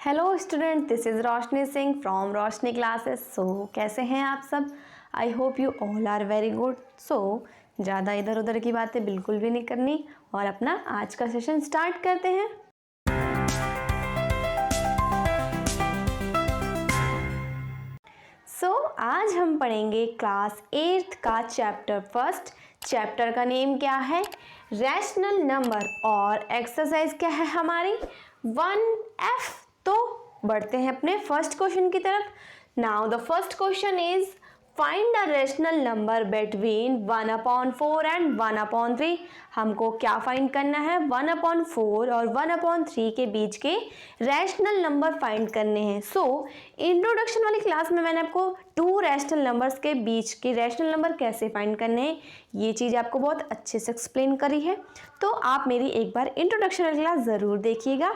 Hello student, this is Roshni Singh from Roshni classes. कैसे हैं आप सब? I hope you all are very good. ज़्यादा इधर उधर की बातें बिल्कुल भी नहीं करनी और अपना आज का सेशन स्टार्ट करते हैं। आज हम पढ़ेंगे क्लास 8th का चैप्टर फर्स्ट। चैप्टर का नेम क्या है? Rational number. और एक्सरसाइज क्या है हमारी? 1F। तो बढ़ते हैं अपने फर्स्ट क्वेश्चन की तरफ। Now the first question is find the rational number between 1/4 and 1/3। हमको क्या फाइंड करना है? 1/4 और 1/3 के बीच के रैशनल नंबर फाइंड करने हैं। इंट्रोडक्शन वाली क्लास में मैंने आपको टू रैशनल नंबर्स के बीच के रैशनल नंबर कैसे फाइंड करने हैं ये चीज़ आपको बहुत अच्छे से एक्सप्लेन करी है। तो आप मेरी एक बार इंट्रोडक्शन वाली क्लास ज़रूर देखिएगा।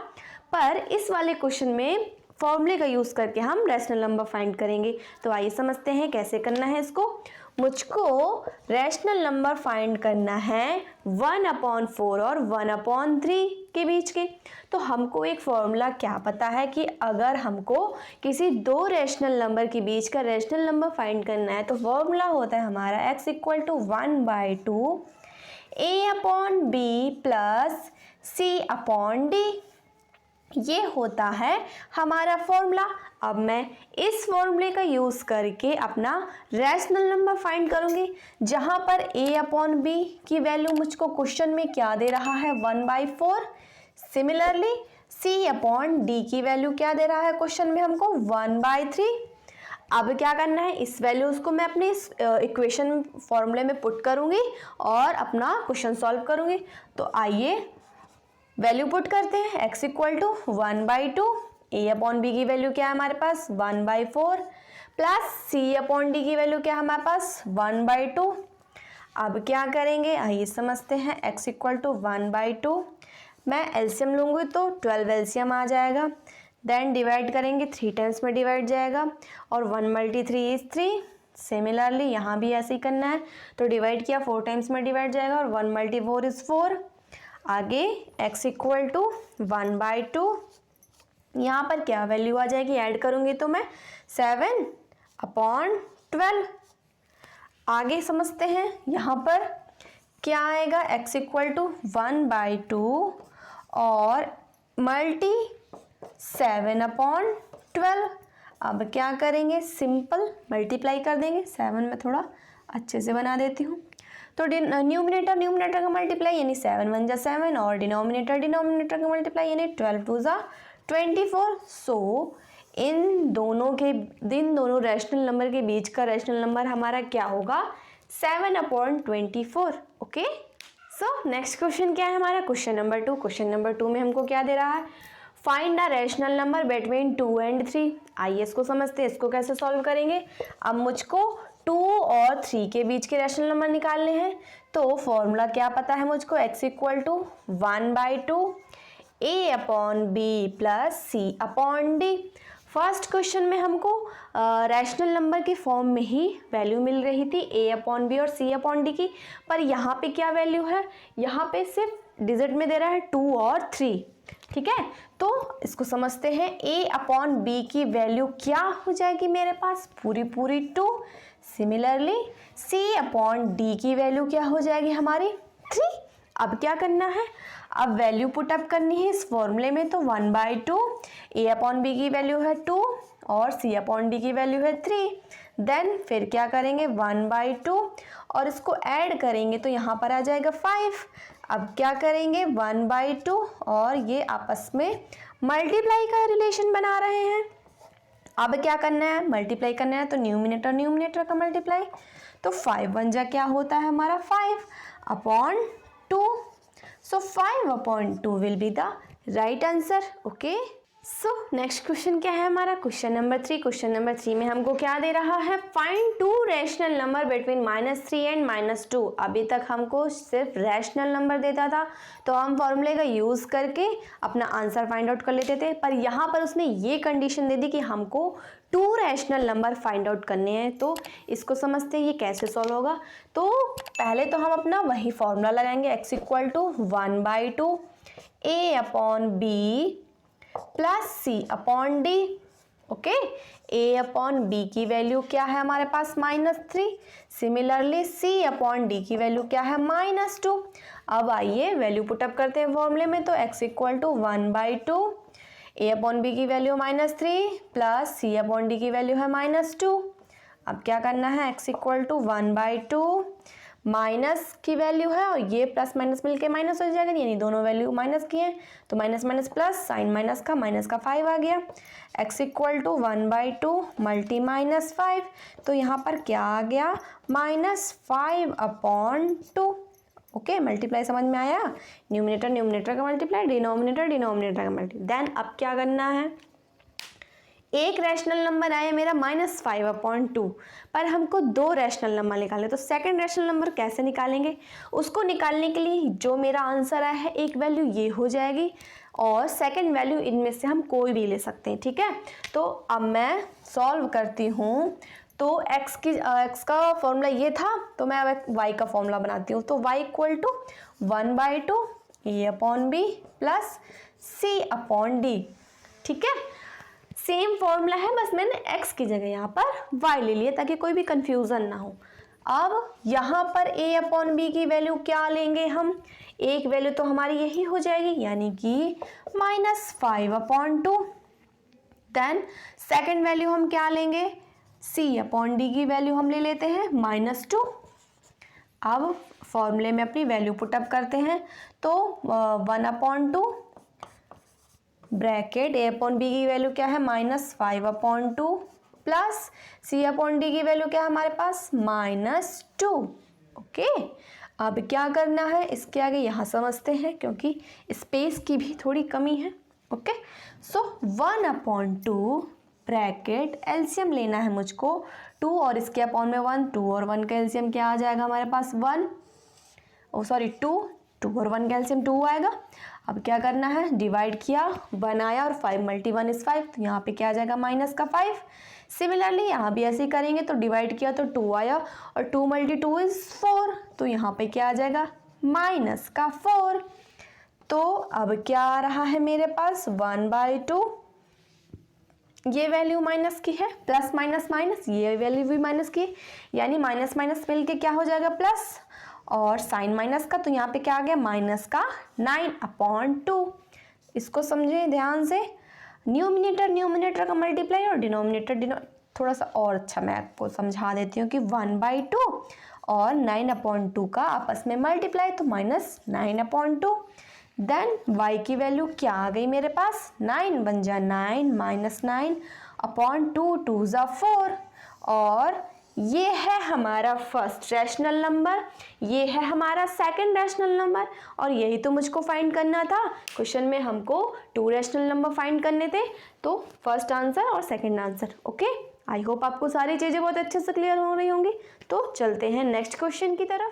पर इस वाले क्वेश्चन में फॉर्मूले का यूज़ करके हम रैशनल नंबर फाइंड करेंगे। तो आइए समझते हैं कैसे करना है इसको। मुझको रैशनल नंबर फाइंड करना है 1/4 और 1/3 के बीच के। तो हमको एक फॉर्मूला क्या पता है कि अगर हमको किसी दो रैशनल नंबर के बीच का रैशनल नंबर फाइंड करना है तो फॉर्मूला होता है हमारा x = 1/2 a/b प्लस c/d। ये होता है हमारा फॉर्मूला। अब मैं इस फॉर्मूले का यूज़ करके अपना रैशनल नंबर फाइंड करूंगी, जहां पर a/b की वैल्यू मुझको क्वेश्चन में क्या दे रहा है? 1/4। सिमिलरली c/d की वैल्यू क्या दे रहा है क्वेश्चन में हमको? 1/3। अब क्या करना है? इस वैल्यूज को मैं अपने इस इक्वेशन फॉर्मूले में पुट करूंगी और अपना क्वेश्चन सॉल्व करूंगी। तो आइए वैल्यू पुट करते हैं। x = 1/2 a/b की वैल्यू क्या है हमारे पास? 1/4 प्लस c/d की वैल्यू क्या है हमारे पास? 1/2। अब क्या करेंगे आइए समझते हैं। x = 1/2 मैं एलसीएम लूँगी तो 12 एलसीएम आ जाएगा। देन डिवाइड करेंगे 3 टाइम्स में डिवाइड जाएगा और 1 × 3 = 3। सिमिलरली यहाँ भी ऐसे ही करना है। तो डिवाइड किया 4 टाइम्स में डिवाइड जाएगा और 1 × 4 = 4। आगे x = 1/2 यहाँ पर क्या वैल्यू आ जाएगी? ऐड करूंगी तो मैं 7/12। आगे समझते हैं यहाँ पर क्या आएगा? x = 1/2 और मल्टी 7/12। अब क्या करेंगे? सिंपल मल्टीप्लाई कर देंगे। 7 में थोड़ा अच्छे से बना देती हूँ। तो न्यूमिनेटर का मल्टीप्लाई यानी 7 × 1 = 7 और डिनोमिनेटर का मल्टीप्लाई यानी 12 × 2 = 24। इन दोनों रैशनल नंबर के बीच का रैशनल नंबर हमारा क्या होगा? 7/24। ओके। नेक्स्ट क्वेश्चन क्या है हमारा? Question number 2। क्वेश्चन नंबर 2 में हमको क्या दे रहा है? Find the rational number between 2 and 3। आइए इसको समझते हैं। इसको कैसे सॉल्व करेंगे? अब मुझको 2 और 3 के बीच के रैशनल नंबर निकालने हैं। तो फॉर्मूला क्या पता है मुझको? x = 1/2 a/b plus c/d। First question में हमको रैशनल नंबर के फॉर्म में ही वैल्यू मिल रही थी a/b और c/d की। पर यहाँ पे क्या वैल्यू है? यहाँ पे सिर्फ डिजिट में दे रहा है 2 और 3। ठीक है, तो इसको समझते हैं। a/b की वैल्यू क्या हो जाएगी मेरे पास? पूरी 2। सिमिलरली c/d की वैल्यू क्या हो जाएगी हमारी? 3। अब क्या करना है? अब वैल्यू पुट अप करनी है इस फॉर्मूले में। तो 1/2 a/b की वैल्यू है 2 और c/d की वैल्यू है 3। देन फिर क्या करेंगे? 1/2 और इसको ऐड करेंगे तो यहाँ पर आ जाएगा 5। अब क्या करेंगे? 1/2 और ये आपस में मल्टीप्लाई का रिलेशन बना रहे हैं। अब क्या करना है? मल्टीप्लाई करना है तो न्यूमिनेटर का मल्टीप्लाई। तो 5 × 1 क्या होता है हमारा? 5/2। 5/2 will be the right answer. Okay. Next question क्या है हमारा? Question number 3। क्वेश्चन नंबर 3 में हमको क्या दे रहा है? Find 2 rational number between -3 and -2। अभी तक हमको सिर्फ रैशनल नंबर देता था तो हम फॉर्मूले का यूज़ करके अपना आंसर फाइंड आउट कर लेते थे। पर यहाँ पर उसने ये कंडीशन दे दी कि हमको 2 रैशनल नंबर फाइंड आउट करने हैं। तो इसको समझते हैं ये कैसे सॉल्व होगा। तो पहले तो हम अपना वही फॉर्मूला लगाएंगे। x = 1/2 a/b plus C upon D. Okay, ए अपॉन बी की वैल्यू क्या है हमारे पास -3। सिमिलरली सी अपॉन डी की वैल्यू क्या है -2। अब आइए वैल्यू पुटअप करते हैं फॉर्मूले में, तो x equal to 1/2, A upon B की value -3 plus C upon D की वैल्यू है -2। अब क्या करना है, x इक्वल टू 1/2, माइनस की वैल्यू है और ये प्लस माइनस मिलके माइनस हो जाएगा, यानी दोनों वैल्यू माइनस की हैं, तो minus minus plus, sign minus का 5 आ गया। x इक्वल टू 1/2 मल्टी -5, तो यहाँ पर क्या आ गया, -5/2। ओके, मल्टीप्लाई समझ में आया, न्यूमिनेटर न्यूमिनेटर का मल्टीप्लाई, डिनोमिनेटर डिनोमिनेटर का मल्टीप्लाई। देन अब क्या करना है, एक रैशनल नंबर आया मेरा -5/2, पर हमको दो रैशनल नंबर निकालने, तो सेकंड रैशनल नंबर कैसे निकालेंगे, उसको निकालने के लिए जो मेरा आंसर आया है एक वैल्यू ये हो जाएगी और सेकंड वैल्यू इनमें से हम कोई भी ले सकते हैं। ठीक है, तो अब मैं सॉल्व करती हूँ। तो x का फॉर्मूला ये था, तो मैं अब y का फॉर्मूला बनाती हूँ। तो y equal to 1/2 A upon B plus C upon D. ठीक है, सेम फॉर्मूला है, बस मैंने x की जगह यहाँ पर y ले लिया ताकि कोई भी कंफ्यूजन ना हो। अब यहाँ पर a अपॉन बी की वैल्यू क्या लेंगे हम, एक वैल्यू तो हमारी यही हो जाएगी, यानी कि -5/2। देन सेकंड वैल्यू हम क्या लेंगे, c अपॉन डी की वैल्यू हम ले लेते हैं -2। अब फॉर्मूले में अपनी वैल्यू पुटअप करते हैं, तो 1/2 ब्रैकेट ए अपॉन बी की वैल्यू क्या है -5/2 प्लस सी अपॉन डी की वैल्यू क्या है हमारे पास -2। ओके, अब क्या करना है, इसके आगे यहाँ समझते हैं क्योंकि स्पेस की भी थोड़ी कमी है। ओके, सो 1/2 ब्रैकेट एलसीएम लेना है मुझको 2 और इसके अपॉन में 1, 2 और 1 का एलसीएम क्या आ जाएगा हमारे पास 1, 2 और 1 का एलसीएम 2 आएगा। अब क्या करना है, डिवाइड किया, 1 आया और 5 × 1 = 5, तो यहाँ पे क्या आ जाएगा -5। सिमिलरली यहाँ भी ऐसे ही करेंगे, तो डिवाइड किया तो 2 आया और 2 × 2 = 4, तो यहाँ पे क्या आ जाएगा -4। तो अब क्या आ रहा है मेरे पास 1/2, ये वैल्यू माइनस की है, प्लस माइनस माइनस, ये वैल्यू भी माइनस की, यानी माइनस माइनस मिल के क्या हो जाएगा प्लस, और साइन माइनस का, तो यहाँ पे क्या आ गया -9/2। इसको समझे ध्यान से, न्यूमिनेटर न्यूमिनेटर का मल्टीप्लाई और डिनोमिनेटर थोड़ा सा और अच्छा मैं आपको समझा देती हूँ कि 1/2 और 9/2 का आपस में मल्टीप्लाई, तो -9/2। देन y की वैल्यू क्या आ गई मेरे पास, 9 बन जा 9 -9/2, 2 = 4, और ये है हमारा फर्स्ट रैशनल नंबर, ये है हमारा सेकंड रैशनल नंबर, और यही तो मुझको फाइंड करना था। क्वेश्चन में हमको 2 रैशनल नंबर फाइंड करने थे, तो फर्स्ट आंसर और second answer. Okay, I hope आपको सारी चीज़ें बहुत अच्छे से क्लियर हो रही होंगी। तो चलते हैं नेक्स्ट क्वेश्चन की तरफ।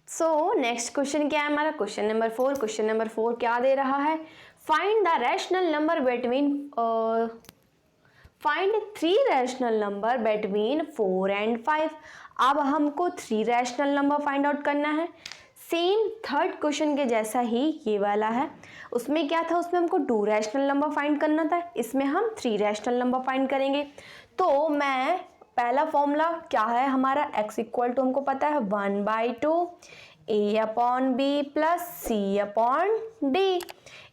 सो नेक्स्ट क्वेश्चन क्या है हमारा, क्वेश्चन नंबर 4। क्वेश्चन नंबर 4 क्या दे रहा है, find the rational number between find 3 rational number between 4 and 5। अब हमको 3 रैशनल नंबर फाइंड आउट करना है, सेम थर्ड क्वेश्चन के जैसा ही ये वाला है। उसमें क्या था, उसमें हमको 2 रैशनल नंबर फाइंड करना था, इसमें हम 3 रैशनल नंबर फाइंड करेंगे। तो मैं पहला फॉर्मूला क्या है हमारा, x इक्वल टू हमको पता है 1/2 A upon B plus C upon D.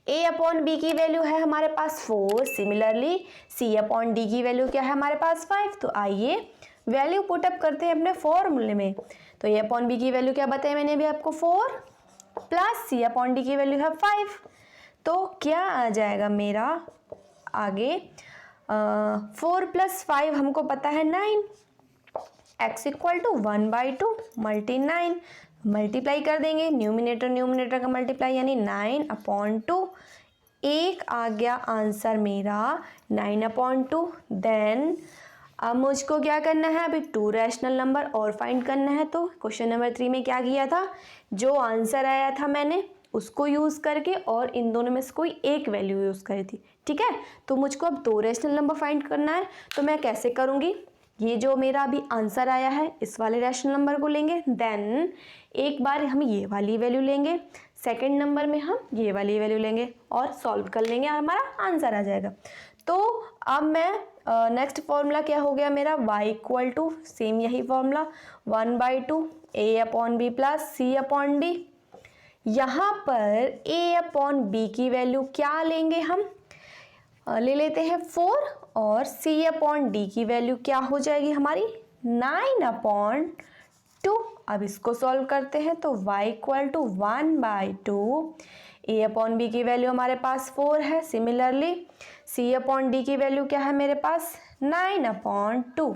A upon B की वैल्यू है हमारे पास 4, सिमिलरली सी अपॉन डी की वैल्यू क्या है हमारे पास 5। तो आइए वैल्यू पुटअप करते हैं अपने फॉर्मूले में। तो ए अपॉन बी की वैल्यू क्या बताया मैंने अभी आपको 4 प्लस सी अपॉन डी की वैल्यू है 5, तो क्या आ जाएगा मेरा आगे 4 + 5 हमको पता है 9, x equal to 1/2 multi 9, multiply कर देंगे, न्यूमिनेटर न्यूमिनेटर का मल्टीप्लाई यानी 9/2, एक आ गया आंसर मेरा 9/2। देन अब मुझको क्या करना है, अभी 2 रैशनल नंबर और फाइंड करना है। तो क्वेश्चन नंबर 3 में क्या किया था, जो आंसर आया था मैंने उसको यूज़ करके और इन दोनों में से कोई एक वैल्यू यूज़ करी थी। ठीक है, तो मुझको अब 2 रैशनल नंबर फाइंड करना है, तो मैं कैसे करूँगी, ये जो मेरा अभी आंसर आया है इस वाले रैशनल नंबर को लेंगे, देन एक बार हम ये वाली वैल्यू लेंगे, सेकंड नंबर में हम ये वाली वैल्यू लेंगे और सॉल्व कर लेंगे, हमारा आंसर आ जाएगा। तो अब मैं नेक्स्ट फॉर्मूला क्या हो गया मेरा, y इक्वल टू सेम यही फॉर्मूला 1/2 a/b प्लस c/d। यहाँ पर a/b की वैल्यू क्या लेंगे हम, ले लेते हैं 4 और c/d की वैल्यू क्या हो जाएगी हमारी 9/2। अब इसको सॉल्व करते हैं तो y इक्वल टू 1/2 a/b की वैल्यू हमारे पास 4 है, सिमिलरली c/d की वैल्यू क्या है मेरे पास 9/2।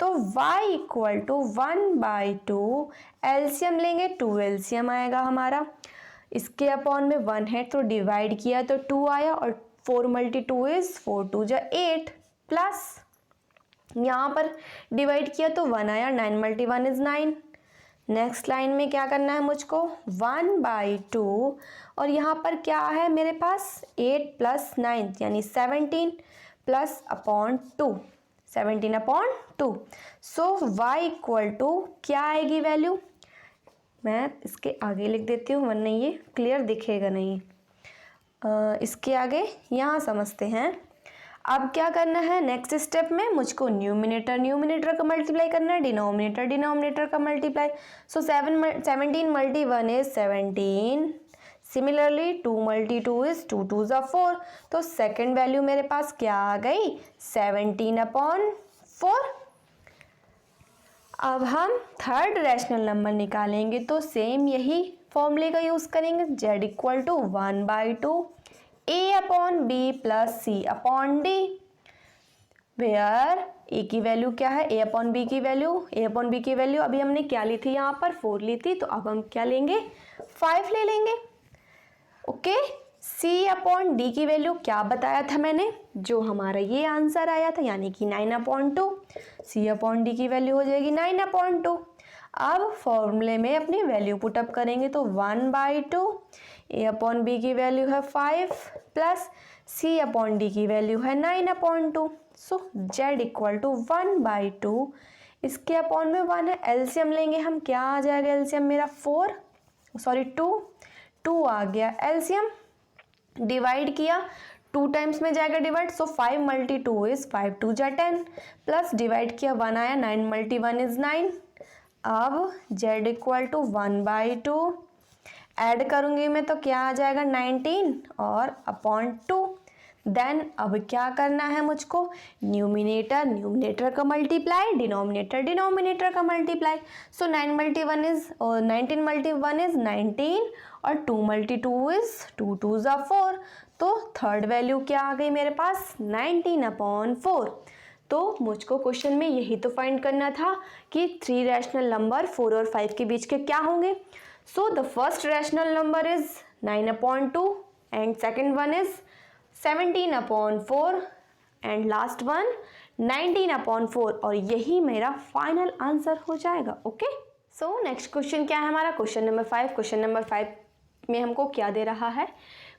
तो y इक्वल टू 1/2 एलसीएम लेंगे 2 एलसीएम आएगा हमारा, इसके अपॉन में 1 है तो डिवाइड किया तो 2 आया और 4 × 2 इज 4 2 जा 8 प्लस यहाँ पर डिवाइड किया तो 1 आया, 9 × 1 इज 9। नेक्स्ट लाइन में क्या करना है मुझको 1/2 और यहाँ पर क्या है मेरे पास 8 + 9 यानी 17 plus upon 2 17/2। So y equal to क्या आएगी वैल्यू, मैं इसके आगे लिख देती हूँ वरना ये क्लियर दिखेगा नहीं। इसके आगे यहाँ समझते हैं। अब क्या करना है नेक्स्ट स्टेप में, मुझको न्यूमिनेटर का मल्टीप्लाई करना है, डिनोमिनेटर का multiply. So 17 × 1 is 17, similarly 2 × 2 is 2 2 जा 4। तो सेकेंड वैल्यू मेरे पास क्या आ गई 17/4। अब हम थर्ड रैशनल नंबर निकालेंगे तो सेम यही फॉर्मूले का यूज करेंगे, z equal to 1/2 a/b plus c/d, where a की वैल्यू क्या है a/b की वैल्यू अभी हमने क्या ली थी, यहाँ पर 4 ली थी, तो अब हम क्या लेंगे 5 ले लेंगे। ओके, c/d की वैल्यू क्या बताया था मैंने, जो हमारा ये आंसर आया था यानी कि 9/2, c/d की वैल्यू हो जाएगी 9/2। अब फॉर्मूले में अपनी वैल्यू पुटअप करेंगे तो 1/2 a/b की वैल्यू है 5 प्लस c/d की वैल्यू है 9/2। सो z इक्वल टू 1/2, इसके अपॉन में 1 है, एलसीएम लेंगे हम, क्या आ जाएगा एलसीएम मेरा 2 आ गया एलसीएम, डिवाइड किया 2 टाइम्स में जाएगा डिवाइड, सो 5 × 2 इज 5 2 जा 10 प्लस डिवाइड किया 1 आया, 9 × 1 इज 9। अब z इक्वल टू 1/2 ऐड करूंगी मैं तो क्या आ जाएगा 19 और अपॉन 2। देन अब क्या करना है मुझको, न्यूमिनेटर का मल्टीप्लाई, डिनोमिनेटर का मल्टीप्लाई। सो 19 × 1 इज 19 और 2 × 2 इज 2 2 जा 4। तो थर्ड वैल्यू क्या आ गई मेरे पास 19/4। तो मुझको क्वेश्चन में यही तो फाइंड करना था कि 3 रैशनल नंबर 4 और 5 के बीच के क्या होंगे। So the first rational number is 9/2 and second one is 17/4 and last one 19/4 और यही मेरा फाइनल आंसर हो जाएगा। ओके, सो नेक्स्ट क्वेश्चन क्या है हमारा, क्वेश्चन नंबर 5। क्वेश्चन नंबर 5 में हमको क्या दे रहा है,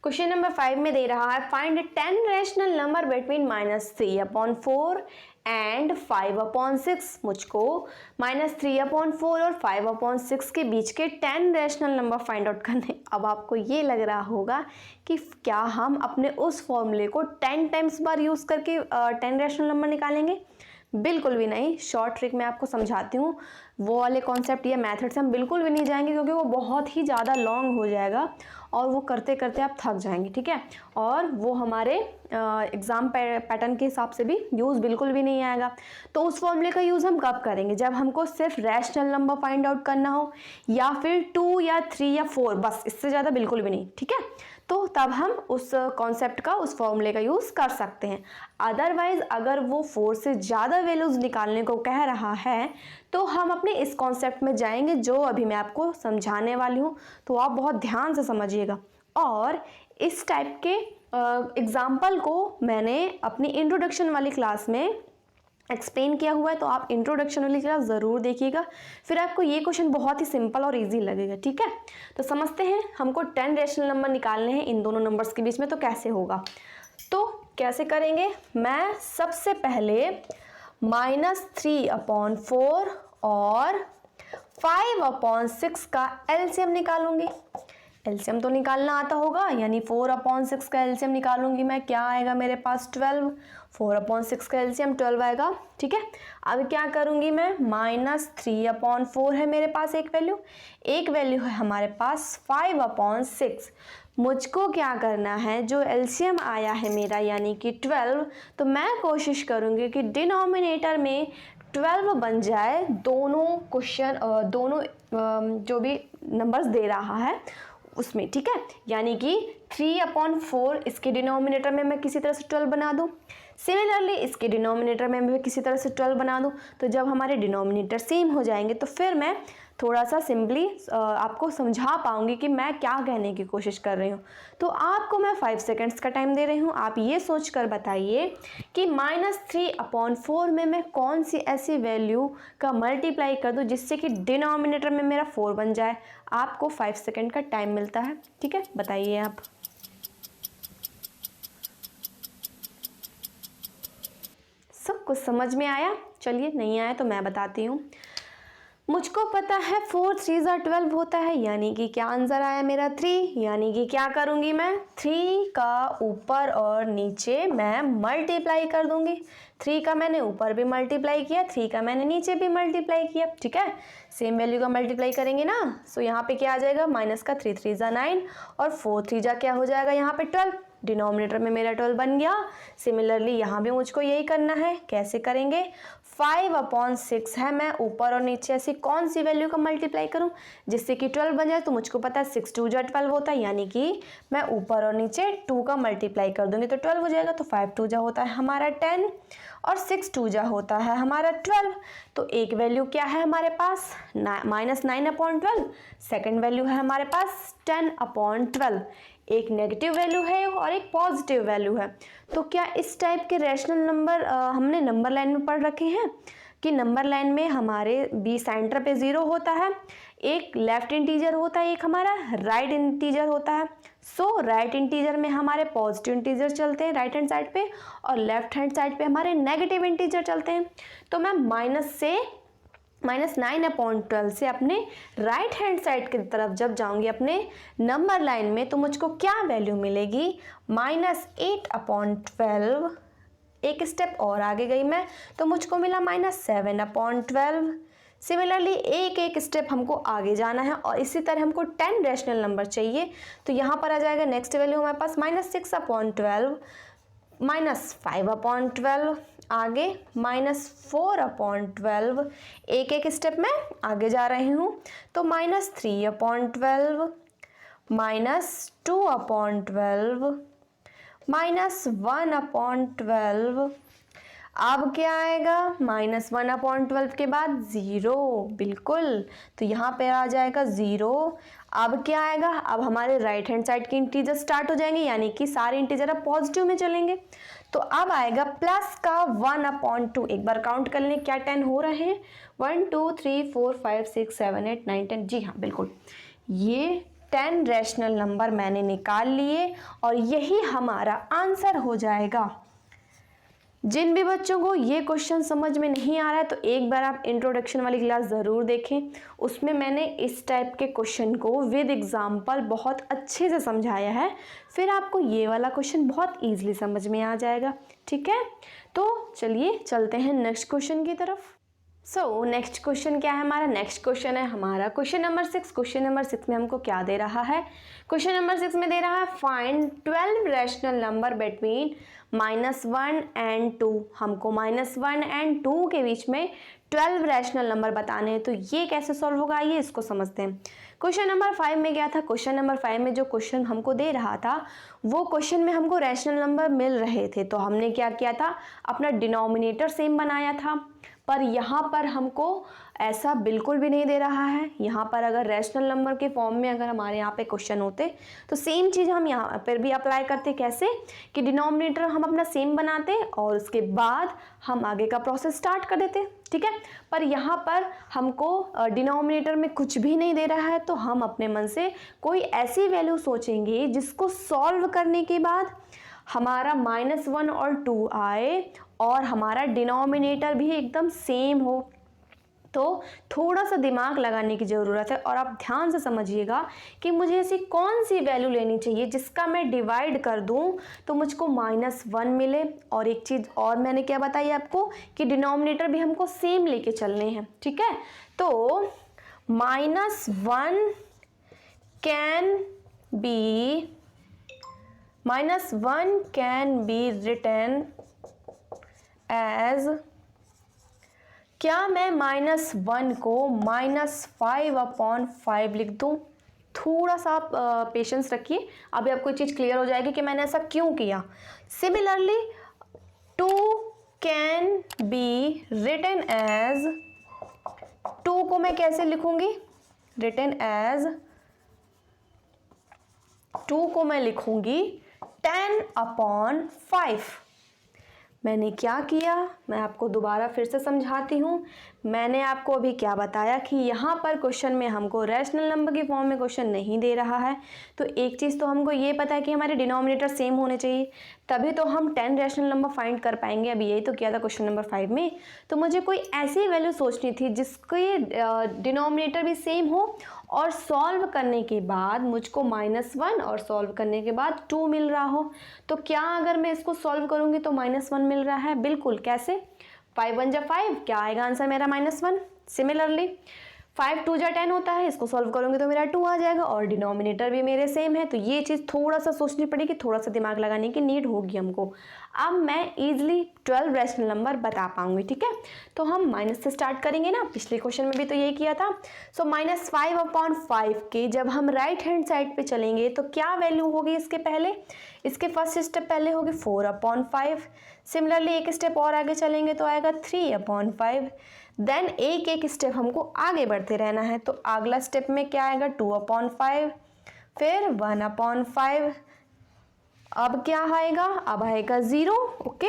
क्वेश्चन नंबर 5 में दे रहा है find 10 rational number between -3/4 and 5/6। मुझको -3/4 और 5/6 के बीच के 10 रैशनल नंबर फाइंड आउट करने। अब आपको ये लग रहा होगा कि क्या हम अपने उस फॉर्मूले को 10 टाइम्स बार यूज़ करके 10 रैशनल नंबर निकालेंगे, बिल्कुल भी नहीं। शॉर्ट ट्रिक मैं आपको समझाती हूँ, वो वाले कॉन्सेप्ट या मेथड से हम बिल्कुल भी नहीं जाएंगे क्योंकि वो बहुत ही ज़्यादा लॉन्ग हो जाएगा और वो करते करते आप थक जाएंगे, ठीक है, और वो हमारे एग्ज़ाम पैटर्न के हिसाब से भी यूज़ बिल्कुल भी नहीं आएगा। तो उस फॉर्मूले का यूज़ हम कब करेंगे, जब हमको सिर्फ रैशनल नंबर फाइंड आउट करना हो या फिर 2 या 3 या 4, बस इससे ज़्यादा बिल्कुल भी नहीं, ठीक है। तो तब हम उस कॉन्सेप्ट का, उस फॉर्मूले का यूज़ कर सकते हैं। अदरवाइज अगर वो 4 से ज़्यादा वैल्यूज़ निकालने को कह रहा है तो हम अपने इस कॉन्सेप्ट में जाएंगे जो अभी मैं आपको समझाने वाली हूँ, तो आप बहुत ध्यान से समझिएगा। और इस टाइप के एग्जाम्पल को मैंने अपनी इंट्रोडक्शन वाली क्लास में एक्सप्लेन किया हुआ है, तो आप इंट्रोडक्शन वाली क्लास ज़रूर देखिएगा, फिर आपको ये क्वेश्चन बहुत ही सिंपल और इजी लगेगा, ठीक है। तो समझते हैं, हमको 10 रैशनल नंबर निकालने हैं इन दोनों नंबर्स के बीच में, तो कैसे होगा, तो कैसे करेंगे। मैं सबसे पहले -3/4 और 5/6 का एलसीएम निकालूंगी। एलसीएम तो निकालना आता होगा, यानी 4/6 का एलसीएम निकालूंगी मैं, क्या आएगा मेरे पास 12। 4/6 का एलसीएम 12 आएगा, ठीक है। अब क्या करूंगी मैं, -3/4 है मेरे पास एक वैल्यू है हमारे पास 5/6। मुझको क्या करना है, जो एलसीएम आया है मेरा यानी कि 12, तो मैं कोशिश करूंगी कि डिनोमिनेटर में 12 बन जाए दोनों क्वेश्चन, दोनों जो भी नंबर्स दे रहा है उसमें, ठीक है। यानी कि 3/4 इसके डिनोमिनेटर में मैं किसी तरह से 12 बना दूं, सिमिलरली इसके डिनोमिनेटर में मैं किसी तरह से 12 बना दूं। तो जब हमारे डिनोमिनेटर सेम हो जाएंगे तो फिर मैं थोड़ा सा सिंपली आपको समझा पाऊंगी कि मैं क्या कहने की कोशिश कर रही हूँ। तो आपको मैं 5 सेकेंड्स का टाइम दे रही हूँ, आप ये सोच कर बताइए कि -3/4 में मैं कौन सी ऐसी वैल्यू का मल्टीप्लाई कर दूँ जिससे कि डिनोमिनेटर में मेरा 4 बन जाए। आपको 5 सेकेंड का टाइम मिलता है, ठीक है, बताइए आप। सब कुछ समझ में आया? चलिए, नहीं आया तो मैं बताती हूँ। मुझको पता है 4 3 12 होता है, यानी कि क्या आंसर आया मेरा 3। यानी कि क्या करूँगी मैं, 3 का ऊपर और नीचे मैं मल्टीप्लाई कर दूंगी। 3 का मैंने ऊपर भी मल्टीप्लाई किया, 3 का मैंने नीचे भी मल्टीप्लाई किया, ठीक है। सेम वैल्यू का मल्टीप्लाई करेंगे ना, सो यहाँ पे क्या आ जाएगा, माइनस का 3 3 9 और 4 3 क्या हो जाएगा यहाँ पे 12। डिनोमिनेटर में मेरा 12 बन गया। सिमिलरली यहाँ भी मुझको यही करना है। कैसे करेंगे, 5/6 है, मैं ऊपर और नीचे ऐसी कौन सी वैल्यू का मल्टीप्लाई करूं जिससे कि 12 बन जाए। तो मुझको पता है 6 2 12 होता है, यानी कि मैं ऊपर और नीचे 2 का मल्टीप्लाई कर दूंगी तो 12 हो जाएगा। तो 5 2 होता है हमारा 10 और 6 2 होता है हमारा 12। तो एक वैल्यू क्या है हमारे पास, -9/12। सेकेंड वैल्यू है हमारे पास 10/12। एक नेगेटिव वैल्यू है और एक पॉजिटिव वैल्यू है। तो क्या इस टाइप के रैशनल नंबर हमने नंबर लाइन में पढ़ रखे हैं कि नंबर लाइन में हमारे बी सेंटर पे 0 होता है, एक लेफ्ट इंटीजर होता है, एक हमारा राइट इंटीजर होता है। सो राइट इंटीजर में हमारे पॉजिटिव इंटीजर चलते हैं राइट हैंड साइड पे, और लेफ्ट हैंड साइड पे हमारे नेगेटिव इंटीजर चलते हैं। तो मैं -9/12 से अपने राइट हैंड साइड की तरफ जब जाऊंगी अपने नंबर लाइन में, तो मुझको क्या वैल्यू मिलेगी, -8/12। एक स्टेप और आगे गई मैं तो मुझको मिला -7/12। सिमिलरली एक एक स्टेप हमको आगे जाना है और इसी तरह हमको 10 रैशनल नंबर चाहिए। तो यहाँ पर आ जाएगा नेक्स्ट वैल्यू हमारे पास -6/12, -5/12, आगे -4/12। एक एक स्टेप में आगे जा रही हूँ। तो -3/12, -2/12, -1/12। अब क्या आएगा, -1/12 के बाद 0, बिल्कुल। तो यहाँ पे आ जाएगा 0। अब क्या आएगा, अब हमारे राइट हैंड साइड के इंटीजर स्टार्ट हो जाएंगे, यानी कि सारे इंटीजर अब पॉजिटिव में चलेंगे। तो अब आएगा प्लस का 1/2। एक बार काउंट कर लें क्या 10 हो रहे हैं, 1 2 3 4 5 6 7 8 9 10। जी हाँ, बिल्कुल, ये 10 रैशनल नंबर मैंने निकाल लिए और यही हमारा आंसर हो जाएगा। जिन भी बच्चों को ये क्वेश्चन समझ में नहीं आ रहा है तो एक बार आप इंट्रोडक्शन वाली क्लास ज़रूर देखें, उसमें मैंने इस टाइप के क्वेश्चन को विद एग्जाम्पल बहुत अच्छे से समझाया है। फिर आपको ये वाला क्वेश्चन बहुत ईजिली समझ में आ जाएगा, ठीक है। तो चलिए चलते हैं नेक्स्ट क्वेश्चन की तरफ। सो नेक्स्ट क्वेश्चन क्या है हमारा, नेक्स्ट क्वेश्चन है हमारा क्वेश्चन नंबर 6। क्वेश्चन नंबर 6 में हमको क्या दे रहा है, क्वेश्चन नंबर 6 में दे रहा है find 12 rational number between -1 and 2। हमको -1 and 2 के बीच में 12 रैशनल नंबर बताने हैं। तो ये कैसे सॉल्व होगा, आइए इसको समझते हैं। क्वेश्चन नंबर 5 में क्या था, क्वेश्चन नंबर 5 में जो क्वेश्चन हमको दे रहा था वो क्वेश्चन में हमको रैशनल नंबर मिल रहे थे। तो हमने क्या किया था, अपना डिनोमिनेटर सेम बनाया था। पर यहाँ पर हमको ऐसा बिल्कुल भी नहीं दे रहा है। यहाँ पर अगर रैशनल नंबर के फॉर्म में अगर हमारे यहाँ पे क्वेश्चन होते तो सेम चीज़ हम यहाँ पर भी अप्लाई करते। कैसे कि डिनोमिनेटर हम अपना सेम बनाते और उसके बाद हम आगे का प्रोसेस स्टार्ट कर देते, ठीक है। पर यहाँ पर हमको डिनोमिनेटर में कुछ भी नहीं दे रहा है, तो हम अपने मन से कोई ऐसी वैल्यू सोचेंगे जिसको सॉल्व करने के बाद हमारा -1 और 2 आए और हमारा डिनोमिनेटर भी एकदम सेम हो। तो थोड़ा सा दिमाग लगाने की ज़रूरत है और आप ध्यान से समझिएगा कि मुझे ऐसी कौन सी वैल्यू लेनी चाहिए जिसका मैं डिवाइड कर दूं तो मुझको -1 मिले। और एक चीज़ और मैंने क्या बताई आपको कि डिनोमिनेटर भी हमको सेम लेके चलने हैं, ठीक है। तो -1 कैन बी रिटन एज, क्या मैं -1 को -5/5 लिख दूं? थोड़ा सा आप पेशेंस रखिए, अभी आपको ये चीज़ क्लियर हो जाएगी कि मैंने ऐसा क्यों किया। Similarly 2 can be written as, 2 को मैं कैसे लिखूंगी? रिटन एज 2 को मैं लिखूंगी 10/5। मैंने क्या किया, मैं आपको दोबारा फिर से समझाती हूँ। मैंने आपको अभी क्या बताया कि यहाँ पर क्वेश्चन में हमको रैशनल नंबर की फॉर्म में क्वेश्चन नहीं दे रहा है। तो एक चीज़ तो हमको ये पता है कि हमारे डिनोमिनेटर सेम होने चाहिए, तभी तो हम 10 रैशनल नंबर फाइंड कर पाएंगे। अभी यही तो किया था क्वेश्चन नंबर 5 में। तो मुझे कोई ऐसी वैल्यू सोचनी थी जिसके डिनोमिनेटर भी सेम हो और सॉल्व करने के बाद मुझको -1 और सॉल्व करने के बाद 2 मिल रहा हो। तो क्या अगर मैं इसको सॉल्व करूंगी तो -1 मिल रहा है? बिल्कुल। कैसे? 5 1 जा 5, क्या आएगा आंसर मेरा? -1। सिमिलरली 5 2 जा 10 होता है, इसको सॉल्व करूंगी तो मेरा 2 आ जाएगा और डिनोमिनेटर भी मेरे सेम है। तो ये चीज़ थोड़ा सा सोचनी पड़ेगी, थोड़ा सा दिमाग लगाने की नीड होगी हमको। अब मैं इजीली 12 रैशनल नंबर बता पाऊंगी, ठीक है। तो हम माइनस से स्टार्ट करेंगे ना, पिछले क्वेश्चन में भी तो यही किया था। सो -5/5 के जब हम राइट हैंड साइड पे चलेंगे तो क्या वैल्यू होगी इसके पहले? इसके फर्स्ट स्टेप पहले होगी 4/5। सिमिलरली एक स्टेप और आगे चलेंगे तो आएगा 3/5। देन एक स्टेप हमको आगे बढ़ते रहना है। तो अगला स्टेप में क्या आएगा? 2/5, फिर 1/5। अब क्या आएगा? अब आएगा 0। ओके,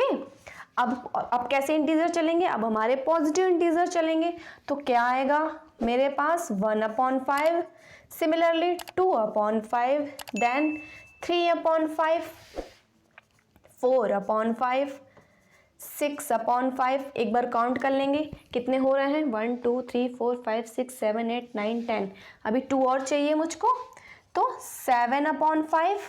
अब कैसे इंटीजर चलेंगे? अब हमारे पॉजिटिव इंटीजर चलेंगे। तो क्या आएगा मेरे पास? 1/5, सिमिलरली 2/5, देन 3/5, 4/5, 6/5। एक बार काउंट कर लेंगे कितने हो रहे हैं? 1 2 3 4 5 6 7 8 9 10। अभी 2 और चाहिए मुझको, तो 7/5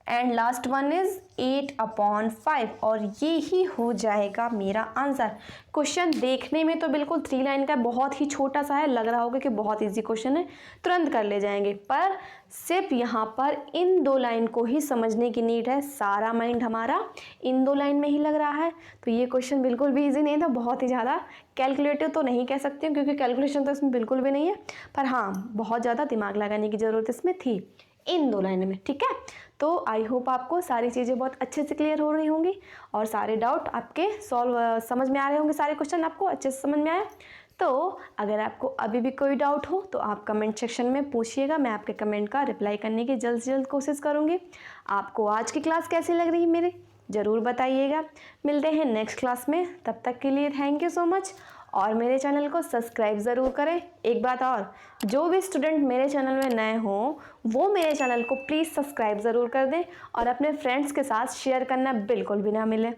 एंड लास्ट वन इज 8/5 और ये ही हो जाएगा मेरा आंसर। क्वेश्चन देखने में तो बिल्कुल 3 लाइन का बहुत ही छोटा सा है, लग रहा होगा कि बहुत इजी क्वेश्चन है, तुरंत कर ले जाएंगे, पर सिर्फ यहाँ पर इन 2 लाइन को ही समझने की नीड है। सारा माइंड हमारा इन 2 लाइन में ही लग रहा है। तो ये क्वेश्चन बिल्कुल भी ईजी नहीं था, बहुत ही ज़्यादा कैलकुलेटिव तो नहीं कह सकती हूँ क्योंकि कैलकुलेशन तो इसमें बिल्कुल भी नहीं है, पर हाँ बहुत ज़्यादा दिमाग लगाने की ज़रूरत इसमें थी इन 2 लाइन में, ठीक है। तो आई होप आपको सारी चीज़ें बहुत अच्छे से क्लियर हो रही होंगी और सारे डाउट आपके समझ में आ रहे होंगे, सारे क्वेश्चन आपको अच्छे से समझ में आए। तो अगर आपको अभी भी कोई डाउट हो तो आप कमेंट सेक्शन में पूछिएगा, मैं आपके कमेंट का रिप्लाई करने की जल्द से जल्द कोशिश करूँगी। आपको आज की क्लास कैसी लग रही है मेरी ज़रूर बताइएगा। मिलते हैं नेक्स्ट क्लास में, तब तक के लिए थैंक यू सो मच और मेरे चैनल को सब्सक्राइब ज़रूर करें। एक बात और, जो भी स्टूडेंट मेरे चैनल में नए हों वो मेरे चैनल को प्लीज़ सब्सक्राइब ज़रूर कर दें और अपने फ्रेंड्स के साथ शेयर करना बिल्कुल भी ना मिले।